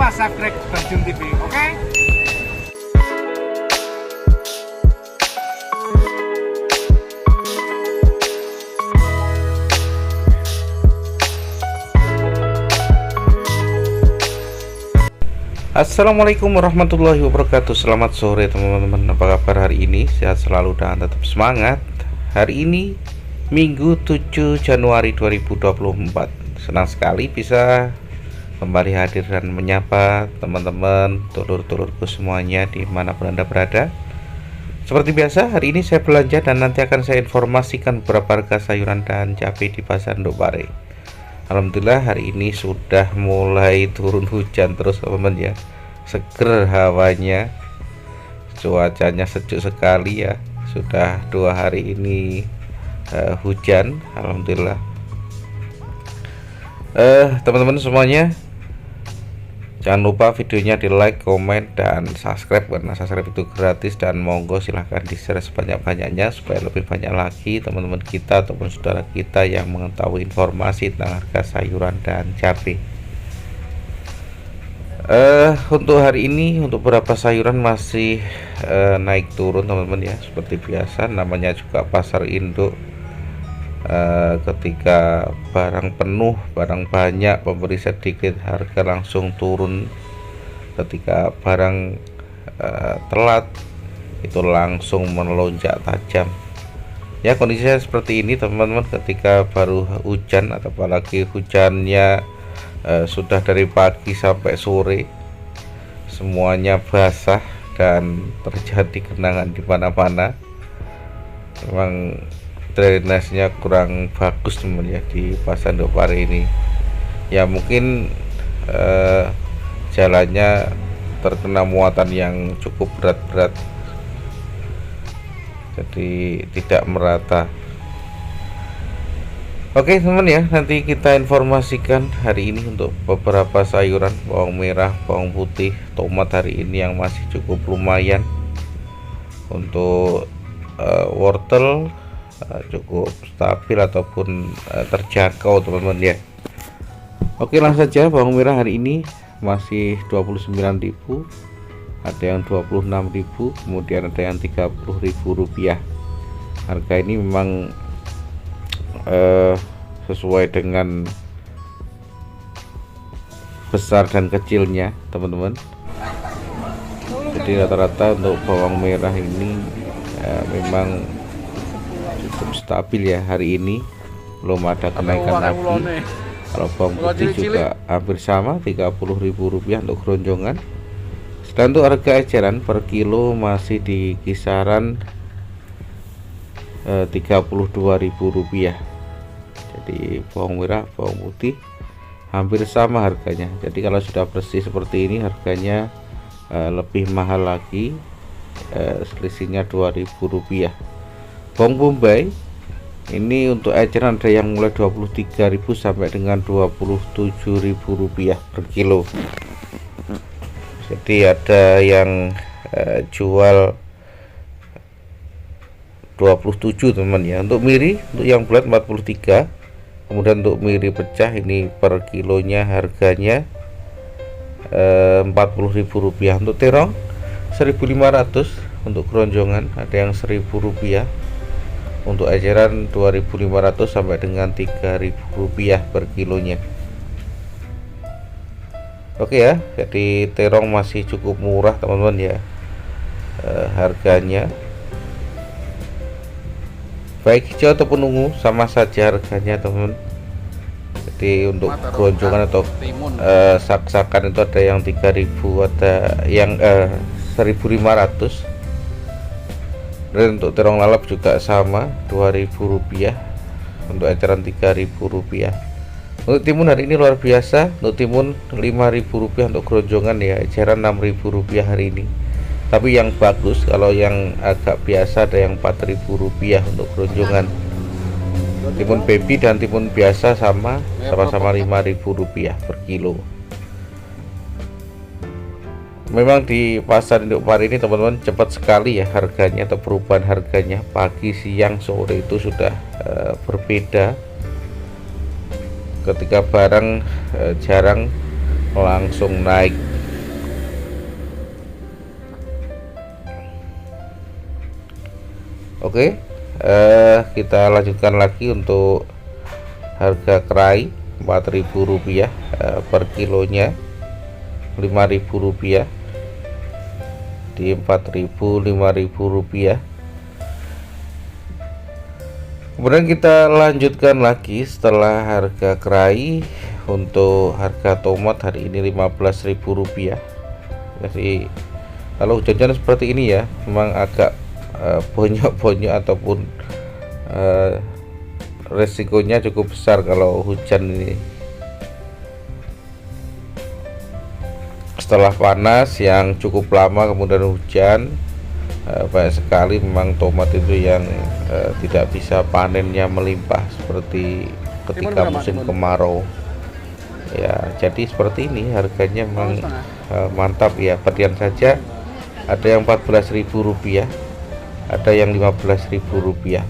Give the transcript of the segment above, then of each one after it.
lupa subscribe Bang Jun TV, oke? Assalamualaikum warahmatullahi wabarakatuh. Selamat sore teman-teman. Apa kabar hari ini? Sehat selalu dan tetap semangat. Hari ini Minggu 7 Januari 2024. Senang sekali bisa kembali hadir dan menyapa teman-teman, dulur-dulurku semuanya dimanapun Anda berada. Seperti biasa, hari ini saya belanja dan nanti akan saya informasikan beberapa harga sayuran dan cabai di pasar Nduk Pare. Alhamdulillah hari ini sudah mulai turun hujan terus teman-teman ya. Seger hawanya, cuacanya sejuk sekali ya. Sudah 2 hari ini hujan, alhamdulillah. Teman-teman semuanya, jangan lupa videonya di like, komen, dan subscribe karena subscribe itu gratis, dan monggo silahkan di share sebanyak-banyaknya supaya lebih banyak lagi teman-teman kita ataupun saudara kita yang mengetahui informasi tentang harga sayuran dan cabai. Untuk hari ini untuk beberapa sayuran masih naik turun teman-teman ya, seperti biasa namanya juga pasar induk. Ketika barang penuh, barang banyak, pembeli sedikit, harga langsung turun. Ketika barang telat, itu langsung melonjak tajam. Ya, kondisinya seperti ini teman-teman. Ketika baru hujan atau apalagi hujannya sudah dari pagi sampai sore, semuanya basah dan terjadi genangan di mana-mana. Memang drainasnya kurang bagus teman ya di pasar Nduk Pare ini ya. Mungkin jalannya terkena muatan yang cukup berat-berat, jadi tidak merata. Oke teman ya, nanti kita informasikan hari ini untuk beberapa sayuran. Bawang merah, bawang putih, tomat hari ini yang masih cukup lumayan. Untuk wortel cukup stabil ataupun terjangkau teman-teman ya. Oke, langsung saja. Bawang merah hari ini masih 29.000, ada yang 26.000, kemudian ada yang 30.000 rupiah. Harga ini memang sesuai dengan besar dan kecilnya teman-teman. Jadi rata-rata untuk bawang merah ini memang cukup stabil ya hari ini, belum ada kenaikan lagi. Kalau bawang putih juga hampir sama, 30.000 rupiah untuk keronjongan. Sedang untuk harga eceran per kilo masih di kisaran 32.000 rupiah. Jadi bawang merah, bawang putih hampir sama harganya. Jadi kalau sudah bersih seperti ini harganya lebih mahal lagi, selisihnya 2.000 rupiah. Bawang bombay ini untuk eceran ada yang mulai 23.000 sampai dengan 27.000 rupiah per kilo. Jadi ada yang jual 27 teman ya. Untuk miri, untuk yang bulat 43. Kemudian untuk miri pecah ini per kilonya harganya 40.000 rupiah. Untuk terong 1.500, untuk keronjongan ada yang 1.000 rupiah. Untuk eceran 2.500 sampai dengan 3.000 rupiah per kilonya. Oke ya, jadi terong masih cukup murah teman-teman ya, harganya. Baik hijau ataupun ungu sama saja harganya teman-teman. Jadi untuk keronjongan atau sak-sakan itu ada yang 3.000, ada yang 1.500. Dan untuk terong lalap juga sama 2.000 rupiah, untuk eceran 3.000 rupiah. Untuk timun hari ini luar biasa. Untuk timun 5.000 rupiah untuk keronjongan ya, eceran 6.000 rupiah hari ini. Tapi yang bagus, kalau yang agak biasa ada yang 4.000 rupiah untuk keronjongan. Timun baby dan timun biasa sama-sama 5.000 rupiah per kilo. Memang di pasar Nduk Pare ini teman-teman cepat sekali ya harganya atau perubahan harganya. Pagi, siang, sore itu sudah berbeda. Ketika barang jarang langsung naik Oke, kita lanjutkan lagi untuk harga kerai Rp4.000 per kilonya, Rp5.000 di Rp4.000, Rp5.000. Kemudian kita lanjutkan lagi setelah harga kerai untuk harga tomat hari ini Rp15.000. Jadi kalau hujan-hujan seperti ini ya, memang agak bonyok-bonyok ataupun resikonya cukup besar kalau hujan ini. Setelah panas yang cukup lama kemudian hujan, banyak sekali memang tomat itu yang tidak bisa panennya melimpah seperti ketika musim kemarau ya. Jadi seperti ini harganya memang mantap ya. Padian saja ada yang Rp14.000, ada yang Rp15.000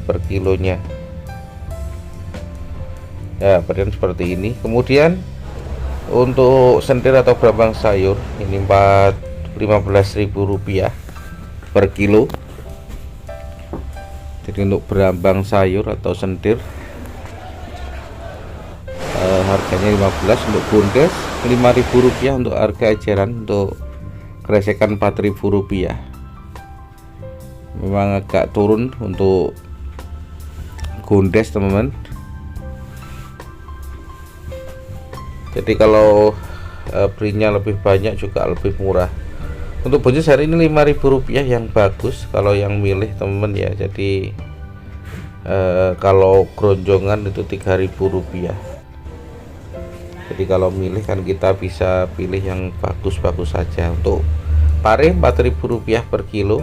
per kilonya ya, padian seperti ini. Kemudian untuk sentir atau berambang sayur ini Rp15.000 per kilo. Jadi untuk berambang sayur atau sentir harganya 15, untuk bundes Rp5.000, untuk harga eceran untuk kresekan Rp4.000. Memang agak turun untuk gondes teman-teman. Jadi kalau belinya lebih banyak juga lebih murah. Untuk buncis hari ini Rp5.000 yang bagus kalau yang milih teman-teman ya. Jadi kalau keronjongan itu Rp3.000. Jadi kalau milih kan kita bisa pilih yang bagus-bagus saja. Untuk pare Rp4.000 per kilo.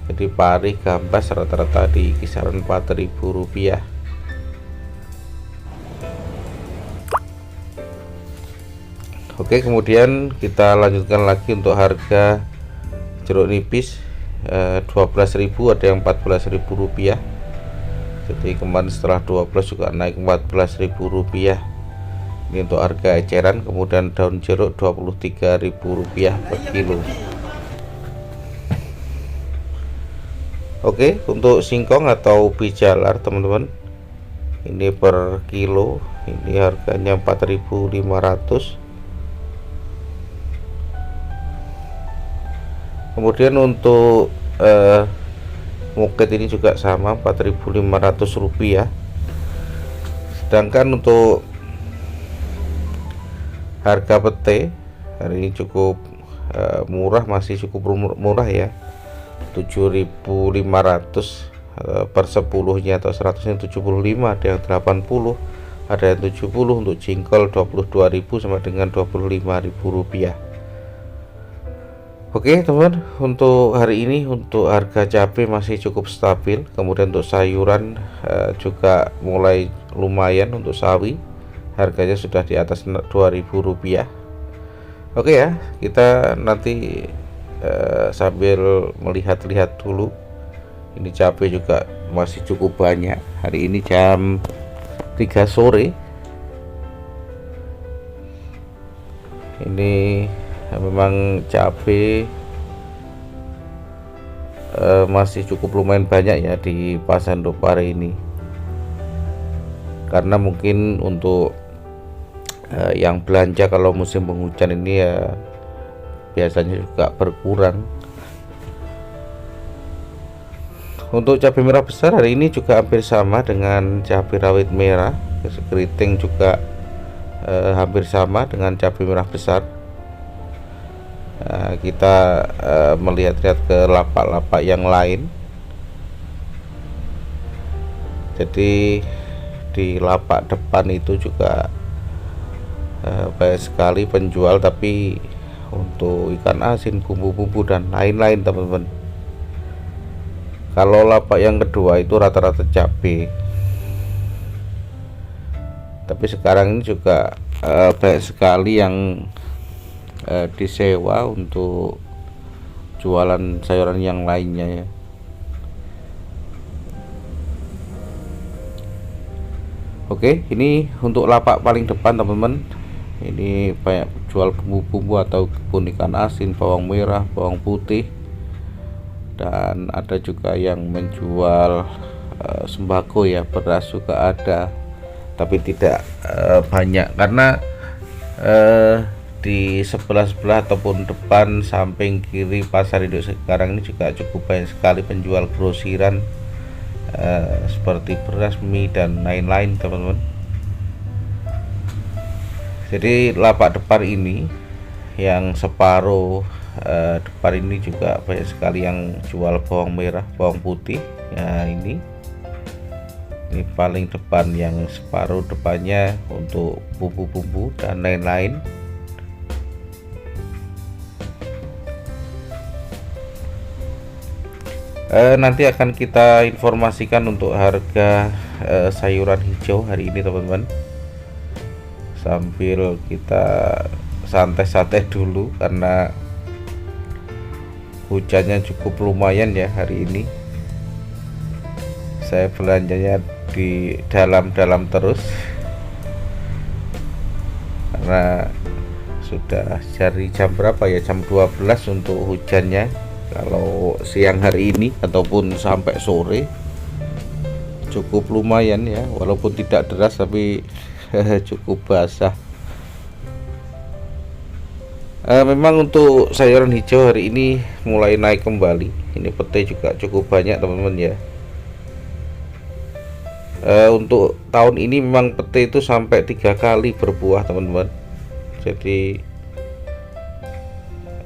Jadi pare gambas rata-rata di kisaran Rp4.000. Oke, kemudian kita lanjutkan lagi untuk harga jeruk nipis Rp12.000, ada yang Rp14.000. Jadi kemarin setelah 12 juga naik Rp14.000. Ini untuk harga eceran. Kemudian daun jeruk Rp23.000 per kilo. Oke, untuk singkong atau bijalar teman-teman, ini per kilo ini harganya Rp4.500. Kemudian untuk muket ini juga sama Rp4.500. Sedangkan untuk harga pete hari ini cukup murah, masih cukup murah ya, Rp7.500 per 10-nya atau 100-nya 75, ada yang 80, ada yang 70. Untuk jengkol Rp22.000 sama dengan Rp25.000. Oke teman, untuk hari ini untuk harga cabai masih cukup stabil. Kemudian untuk sayuran juga mulai lumayan. Untuk sawi harganya sudah di atas Rp2.000. Oke ya, kita nanti sambil melihat-lihat dulu. Ini cabai juga masih cukup banyak. Hari ini jam 3 sore ini memang cabai masih cukup lumayan banyak ya di pasar Indopare ini, karena mungkin untuk yang belanja kalau musim penghujan ini ya biasanya juga berkurang. Untuk cabai merah besar hari ini juga hampir sama dengan cabai rawit merah. Keriting juga hampir sama dengan cabai merah besar. Kita melihat-lihat ke lapak-lapak yang lain. Jadi di lapak depan itu juga banyak sekali penjual, tapi untuk ikan asin, bumbu-bumbu dan lain-lain teman-teman. Kalau lapak yang kedua itu rata-rata cabai. Tapi sekarang ini juga banyak sekali yang disewa untuk jualan sayuran yang lainnya ya. Oke, ini untuk lapak paling depan teman-teman. Ini banyak jual bumbu-bumbu atau kebun ikan asin, bawang merah, bawang putih, dan ada juga yang menjual sembako ya, beras juga ada, tapi tidak banyak karena di sebelah ataupun depan samping kiri pasar induk sekarang ini juga cukup banyak sekali penjual grosiran seperti beras, mie dan lain-lain teman-teman. Jadi lapak depan ini yang separuh depan ini juga banyak sekali yang jual bawang merah, bawang putih ya. Ini paling depan yang separuh depannya untuk bumbu-bumbu dan lain-lain. Nanti akan kita informasikan untuk harga sayuran hijau hari ini teman-teman, sambil kita santai-santai dulu karena hujannya cukup lumayan ya hari ini. Saya belanjanya di dalam terus karena sudah dari jam berapa ya, jam 12 untuk hujannya. Kalau siang hari ini ataupun sampai sore cukup lumayan ya, walaupun tidak deras tapi cukup basah. Memang untuk sayuran hijau hari ini mulai naik kembali. Ini pete juga cukup banyak teman-teman ya. Untuk tahun ini memang pete itu sampai 3 kali berbuah teman-teman. Jadi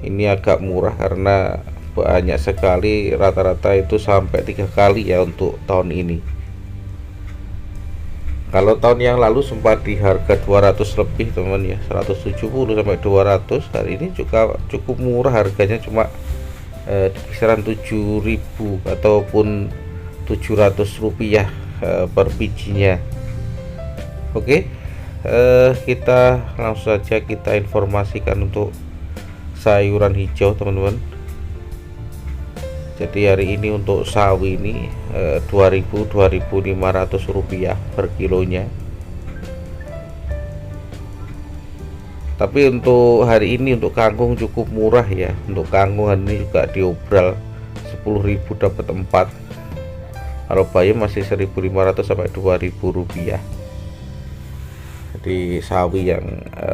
ini agak murah karena banyak sekali, rata-rata itu sampai 3 kali ya untuk tahun ini. Kalau tahun yang lalu sempat di harga 200 lebih teman ya, 170 sampai 200. Hari ini juga cukup murah harganya, cuma di kisaran 7.000 ataupun 700 rupiah per bijinya. Oke, kita langsung saja kita informasikan untuk sayuran hijau teman-teman. Jadi hari ini untuk sawi ini 2.500 rupiah per kilonya. Tapi untuk hari ini untuk kangkung cukup murah ya. Untuk kangkung hari ini juga diobral 10.000 dapat 4. Kalau bayam masih 1.500 sampai 2.000 rupiah. Jadi sawi yang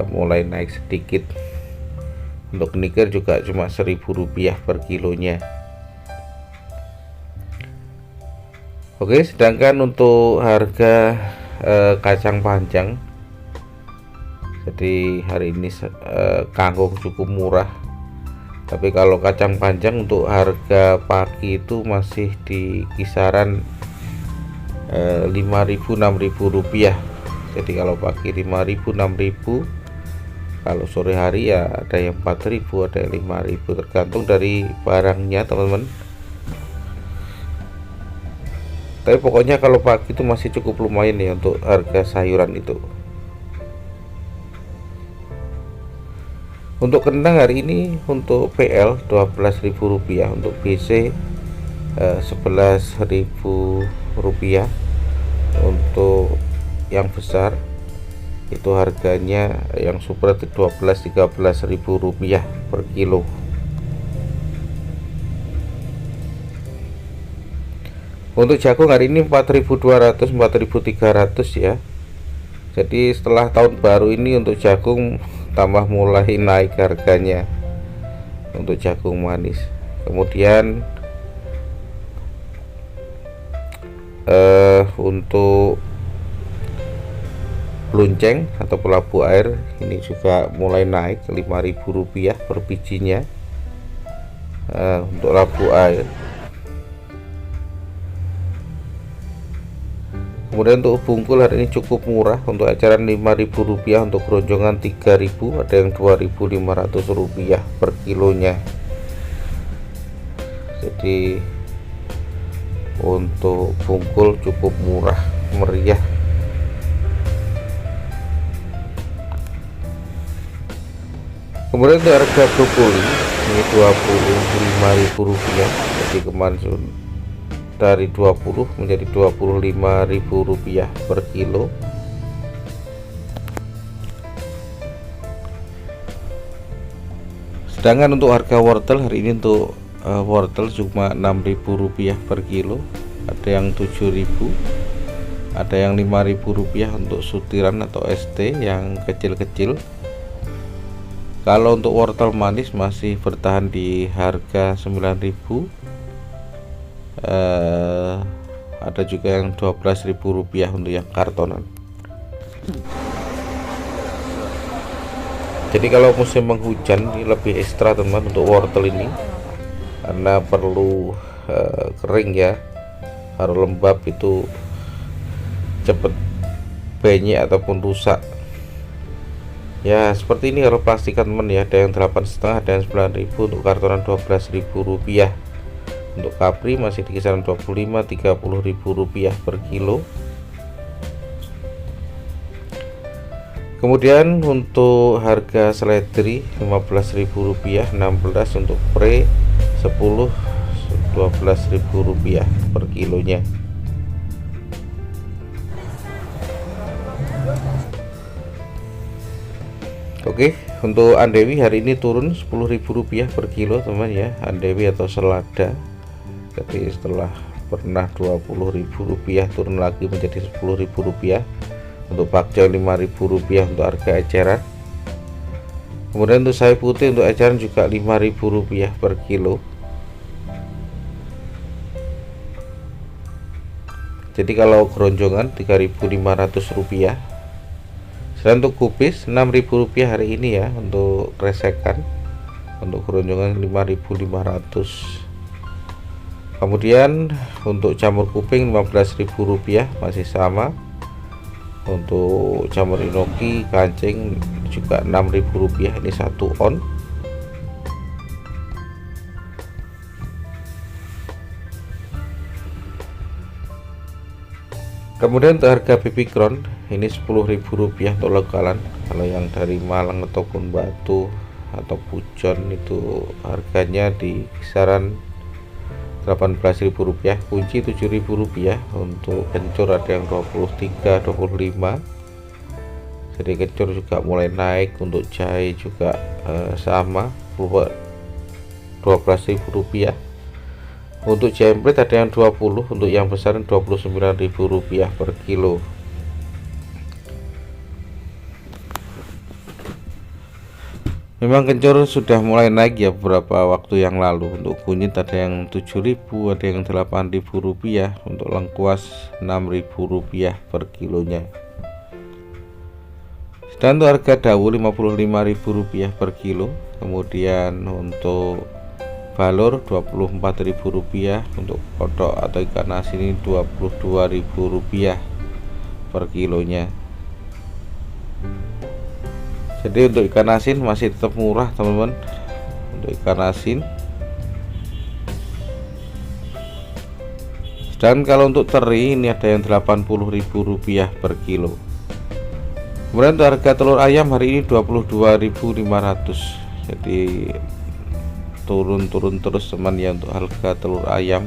mulai naik sedikit. Untuk niker juga cuma 1.000 rupiah per kilonya. Oke, sedangkan untuk harga kacang panjang, jadi hari ini kangkung cukup murah. Tapi kalau kacang panjang untuk harga pagi itu masih di kisaran 5.000 6.000 rupiah. Jadi kalau pagi 5.000 6.000, kalau sore hari ya ada yang 4.000 ada yang 5.000, tergantung dari barangnya teman-teman. Tapi pokoknya kalau pagi itu masih cukup lumayan ya untuk harga sayuran itu. Untuk kentang hari ini untuk PL 12.000 rupiah, untuk BC 11.000 rupiah. Untuk yang besar itu harganya yang super 12-13.000 rupiah per kilo. Untuk jagung hari ini 4.200 4.300 ya. Jadi setelah tahun baru ini untuk jagung tambah mulai naik harganya untuk jagung manis. Kemudian untuk lonceng atau labu air ini juga mulai naik 5.000 rupiah per bijinya. Untuk labu air. Kemudian untuk bungkul hari ini cukup murah, untuk eceran 5.000 rupiah, untuk keroncongan 3.000, ada yang 2.500 rupiah per kilonya. Jadi untuk bungkul cukup murah meriah. Kemudian untuk harga brokoli ini 25.000 rupiah, jadi kemarin dari 20 menjadi 25.000 rupiah per kilo. Sedangkan untuk harga wortel hari ini untuk wortel cuma Rp6.000 per kilo, ada yang Rp7.000, ada yang Rp5.000 untuk sutiran atau ST yang kecil-kecil. Kalau untuk wortel manis masih bertahan di harga Rp9.000. Ada juga yang Rp12.000 untuk yang kartonan. Jadi kalau musim penghujan ini lebih ekstra teman untuk wortel ini, karena perlu kering ya, harus lembab, itu cepet benyek ataupun rusak ya. Seperti ini harus pastikan teman ya, ada yang 8,5, ada yang 9.000, untuk kartonan Rp12.000. Untuk kapri masih di kisaran Rp25-30.000 per kilo. Kemudian untuk harga seledri Rp15.000, 16, untuk pre 10, Rp12.000 per kilonya. Oke, untuk andewi hari ini turun Rp10.000 per kilo teman ya, andewi atau selada. Jadi setelah pernah Rp20.000 turun lagi menjadi Rp10.000. Untuk pakcoy Rp5.000 untuk harga eceran. Kemudian untuk sawi putih untuk eceran juga Rp5.000 per kilo. Jadi kalau geronjongan Rp3.500. Selain untuk kubis Rp6.000 hari ini ya, untuk resekan. Untuk geronjongan Rp5.500. Kemudian untuk jamur kuping Rp15.000 masih sama. Untuk jamur inoki kancing juga Rp6.000, ini 1 on. Kemudian untuk harga baby crown ini Rp10.000 untuk lokalan. Kalau yang dari Malang ataupun Batu atau Pujon itu harganya di kisaran Rp18.000, kunci Rp7.000. Untuk kencur ada yang 23, 25. Jadi kencur juga mulai naik. Untuk jahe juga sama Rp12.000. Untuk jempret ada yang 20, untuk yang besar Rp29.000 per kilo. Memang kencur sudah mulai naik ya beberapa waktu yang lalu. Untuk kunyit ada yang Rp7.000, ada yang Rp8.000, untuk lengkuas Rp6.000 per kilonya. Dan untuk harga dawu Rp55.000 per kilo. Kemudian untuk balur Rp24.000, untuk kodok atau ikan asin ini Rp22.000 per kilonya. Jadi untuk ikan asin masih tetap murah teman-teman. Untuk ikan asin. Dan kalau untuk teri ini ada yang Rp80.000 per kilo. Kemudian untuk harga telur ayam hari ini Rp22.500. Jadi turun terus teman ya untuk harga telur ayam.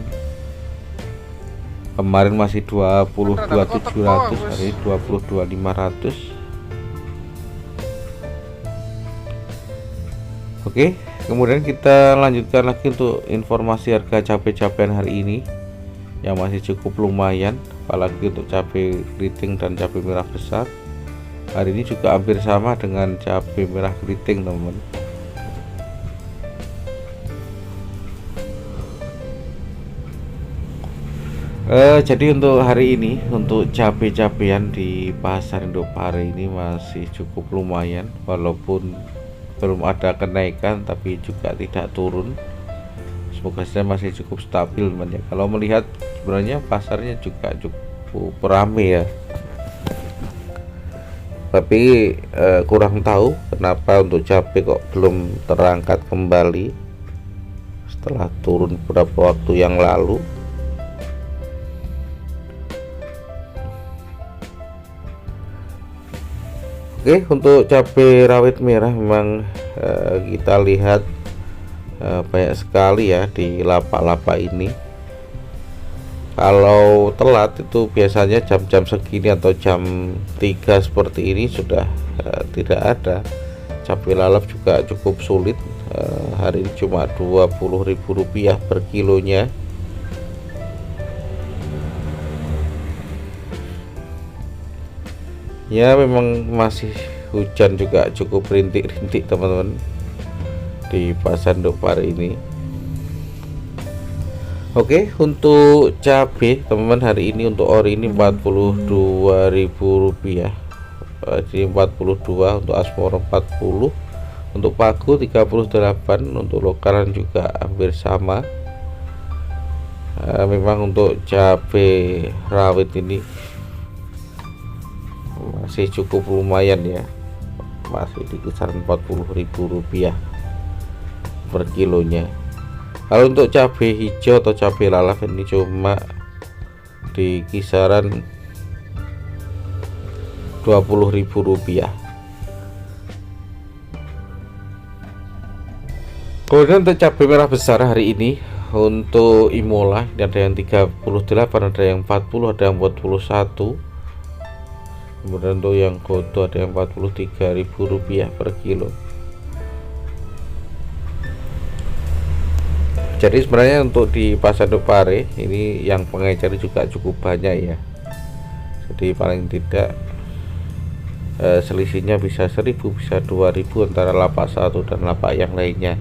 Kemarin masih Rp22.700, hari ini Rp22.500. Oke, kemudian kita lanjutkan lagi untuk informasi harga cabai-cabean hari ini yang masih cukup lumayan, apalagi untuk cabai keriting dan cabai merah besar. Hari ini juga hampir sama dengan cabai merah keriting teman. Jadi untuk hari ini untuk cabai-cabean di pasar Indopare ini masih cukup lumayan, walaupun belum ada kenaikan tapi juga tidak turun. Semoga saja masih cukup stabil teman ya. Kalau melihat sebenarnya pasarnya juga cukup ramai ya, tapi kurang tahu kenapa untuk cabai kok belum terangkat kembali setelah turun beberapa waktu yang lalu. Oke, untuk cabai rawit merah memang kita lihat banyak sekali ya di lapak-lapak ini. Kalau telat itu biasanya jam-jam segini atau jam 3 seperti ini sudah tidak ada. Cabai lalap juga cukup sulit hari ini cuma Rp20.000 per kilonya. Ya memang masih hujan juga cukup rintik-rintik teman-teman di pasar Nduk Pare ini. Oke, untuk cabai teman-teman hari ini untuk ori ini Rp42.000. Jadi 42, untuk Asmoro 40, untuk paku 38, untuk lokalan juga hampir sama. Memang untuk cabai rawit ini masih cukup lumayan ya, masih di kisaran Rp40.000 per kilonya. Kalau untuk cabai hijau atau cabai lalap ini cuma di kisaran Rp20.000. Kemudian untuk cabai merah besar hari ini untuk Imola ini ada yang 38, ada yang 40, ada yang 41. Kemudian untuk yang Goto ada yang Rp43.000 per kilo. Jadi sebenarnya untuk di pasar Nduk Pare ini yang pengecer juga cukup banyak ya. Jadi paling tidak selisihnya bisa 1.000, bisa 2.000 antara lapak satu dan lapak yang lainnya.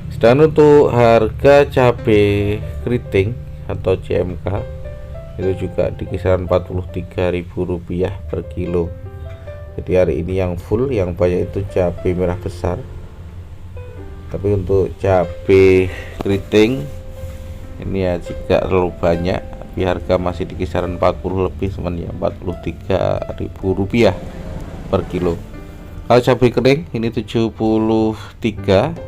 Sedangkan untuk harga cabai keriting atau CMK itu juga di kisaran Rp43.000 per kilo. Jadi hari ini yang full, yang banyak itu cabai merah besar. Tapi untuk cabai keriting ini ya jika terlalu banyak, tapi harga masih di kisaran 40 lebih teman ya, Rp43.000 per kilo. Kalau cabai kering ini 73.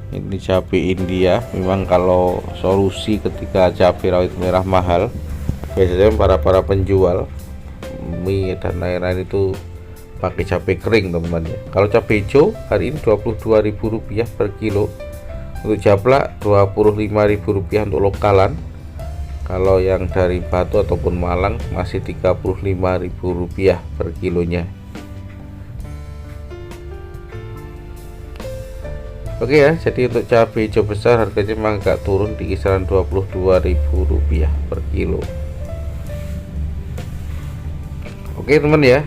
Ini cabai India. Memang kalau solusi ketika cabai rawit merah mahal, biasanya para penjual mie dan lain-lain itu pakai cabai kering teman-teman ya. Kalau cabai hijau hari ini Rp22.000 per kilo. Untuk jablak Rp25.000 untuk lokalan. Kalau yang dari Batu ataupun Malang masih Rp35.000 per kilonya. Oke ya, jadi untuk cabai hijau besar harganya memang agak turun di kisaran Rp22.000 per kilo. Oke teman ya,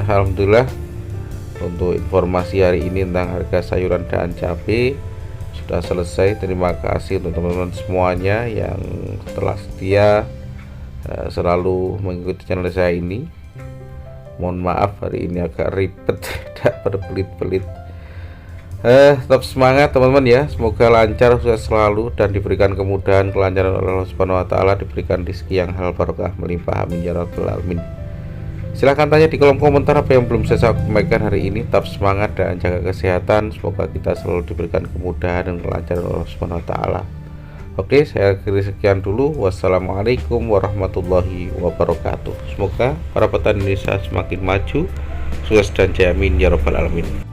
alhamdulillah untuk informasi hari ini tentang harga sayuran dan cabai sudah selesai. Terima kasih untuk teman-teman semuanya yang telah setia selalu mengikuti channel saya ini. Mohon maaf hari ini agak ribet, tidak berbelit-belit. Tetap semangat teman-teman ya, semoga lancar, sukses selalu dan diberikan kemudahan, kelancaran oleh Allah Subhanahu wa taala, diberikan rezeki yang halal barokah melimpah, amin ya rabbal alamin. Silahkan tanya di kolom komentar apa yang belum saya sampaikan hari ini. Tetap semangat dan jaga kesehatan, semoga kita selalu diberikan kemudahan dan kelancaran oleh Allah Subhanahu wa taala. Oke, saya akhiri sekian dulu. Wassalamualaikum warahmatullahi wabarakatuh. Semoga para petani Indonesia semakin maju, sukses dan jaya, amin ya rabbal alamin.